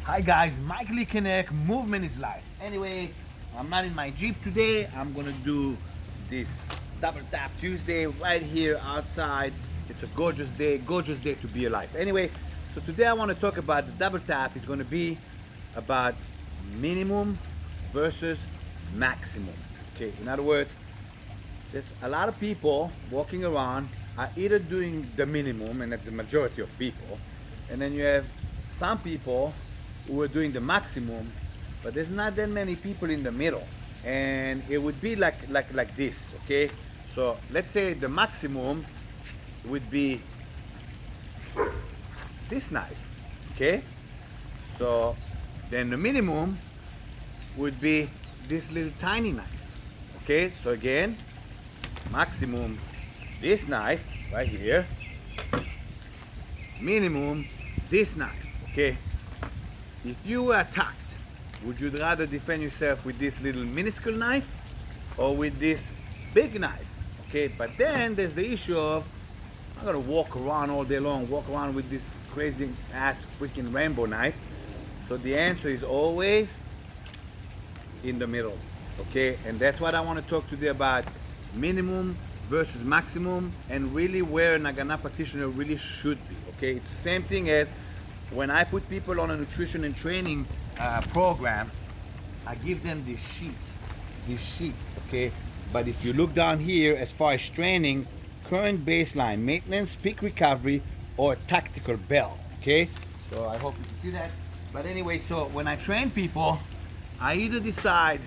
Hi guys, Mike Lickeneck, Movement is Life. Anyway, I'm not in my Jeep today. I'm gonna do this Double Tap Tuesday right here outside. It's a gorgeous day to be alive. Anyway, so today I want to talk about the Double Tap. Is gonna be about minimum versus maximum. Okay, in other words, there's a lot of people walking around are either doing the minimum, and that's the majority of people, and then you have some people who are doing the maximum, but there's not that many people in the middle. And it would be like this, okay? So let's say the maximum would be this knife, okay? So then the minimum would be this little tiny knife, okay? So again, maximum this knife right here, minimum this knife, okay? If you were attacked, would you rather defend yourself with this little minuscule knife or with this big knife? Okay, but then there's the issue of I'm gonna walk around all day long, walk around with this crazy ass freaking rainbow knife. So the answer is always in the middle, okay? And that's what I want to talk today about, minimum versus maximum, and really where a Nagana practitioner really should be, okay? It's the same thing as when I put people on a nutrition and training program. I give them this sheet, okay? But if you look down here, as far as training, current baseline, maintenance, peak recovery, or tactical bell, okay? So I hope you can see that. But anyway, so when I train people, I either decide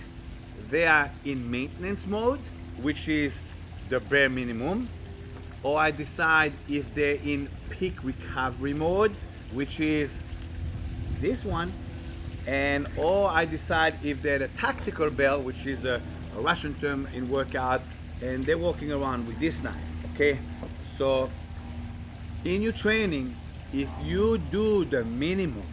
they are in maintenance mode, which is the bare minimum, or I decide if they're in peak recovery mode, which is this one, and or I decide if they're the tactical bell, which is a Russian term in workout, and they're walking around with this knife, okay? So in your training, if you do the minimum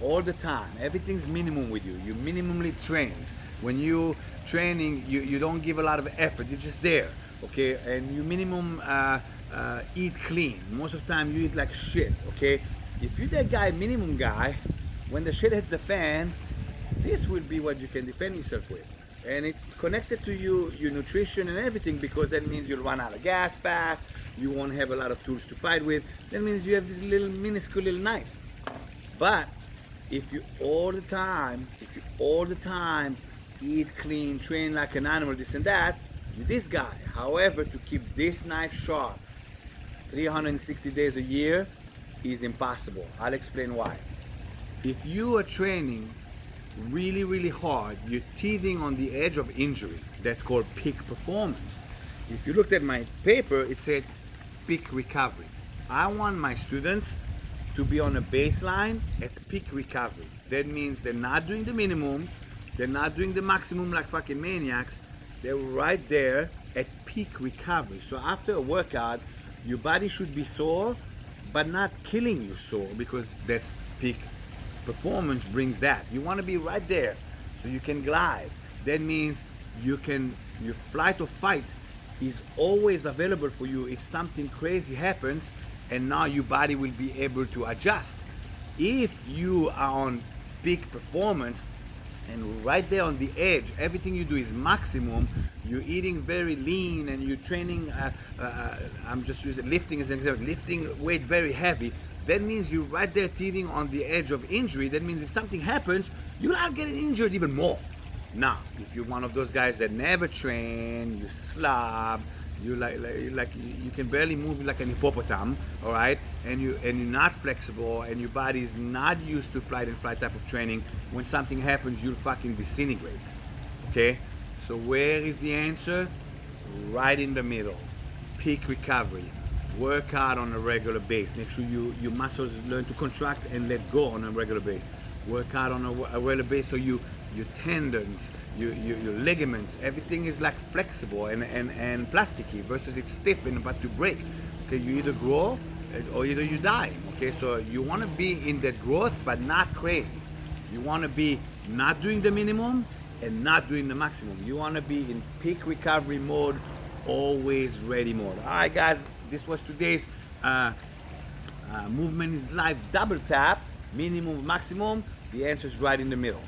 all the time, everything's minimum with you, you're minimally trained. When you training, you don't give a lot of effort, you're just there, okay? And you minimum eat clean. Most of the time you eat like shit, okay? If you're that guy, minimum guy, when the shit hits the fan, this will be what you can defend yourself with. And it's connected to you, your nutrition and everything, because that means you'll run out of gas fast, you won't have a lot of tools to fight with. That means you have this little minuscule little knife. But if you all the time eat clean, train like an animal, this and that, you're this guy. However, to keep this knife sharp 360 days a year is impossible. I'll explain why. If you are training really hard, you're teething on the edge of injury. That's called peak performance. If you looked at my paper, it said peak recovery. I want my students to be on a baseline at peak recovery. That means they're not doing the minimum, they're not doing the maximum like fucking maniacs. They're right there at peak recovery. So after a workout, your body should be sore, but not killing you sore, because that's peak performance brings that. You want to be right there so you can glide. That means your flight or fight is always available for you if something crazy happens, and now your body will be able to adjust. If you are on peak performance and right there on the edge, everything you do is maximum, you're eating very lean and you're training, I'm just using lifting as an example, lifting weight very heavy, that means you're right there teething on the edge of injury. That means if something happens, you'll not getting injured even more. Now, if you're one of those guys that never train, you slob, you like you can barely move like an hippopotamus, all right, and you're not flexible, and your body is not used to flight and flight type of training, when something happens, you'll fucking disintegrate, okay? So where is the answer? Right in the middle. Peak recovery. Work out on a regular basis. Make sure your muscles learn to contract and let go on a regular basis. Work out on a regular basis so your tendons, your ligaments, everything is like flexible and plasticky, versus it's stiff and about to break. Okay, you either grow or either you die. Okay, so you want to be in that growth, but not crazy. You want to be not doing the minimum and not doing the maximum. You want to be in peak recovery mode, always ready mode. All right, guys, this was today's Movement is Life Double Tap, minimum, maximum. The answer is right in the middle.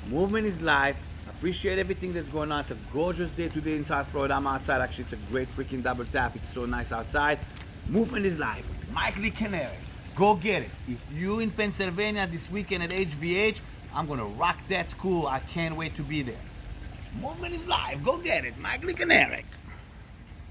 Movement is life. Appreciate everything that's going on. It's a gorgeous day today in South Florida. I'm outside. Actually, it's a great freaking double tap. It's so nice outside. Movement is life. Mike Lee Canary. Go get it. If you in Pennsylvania this weekend at HVH, I'm going to rock that school. I can't wait to be there. Movement is life. Go get it. Mike Lee Canary.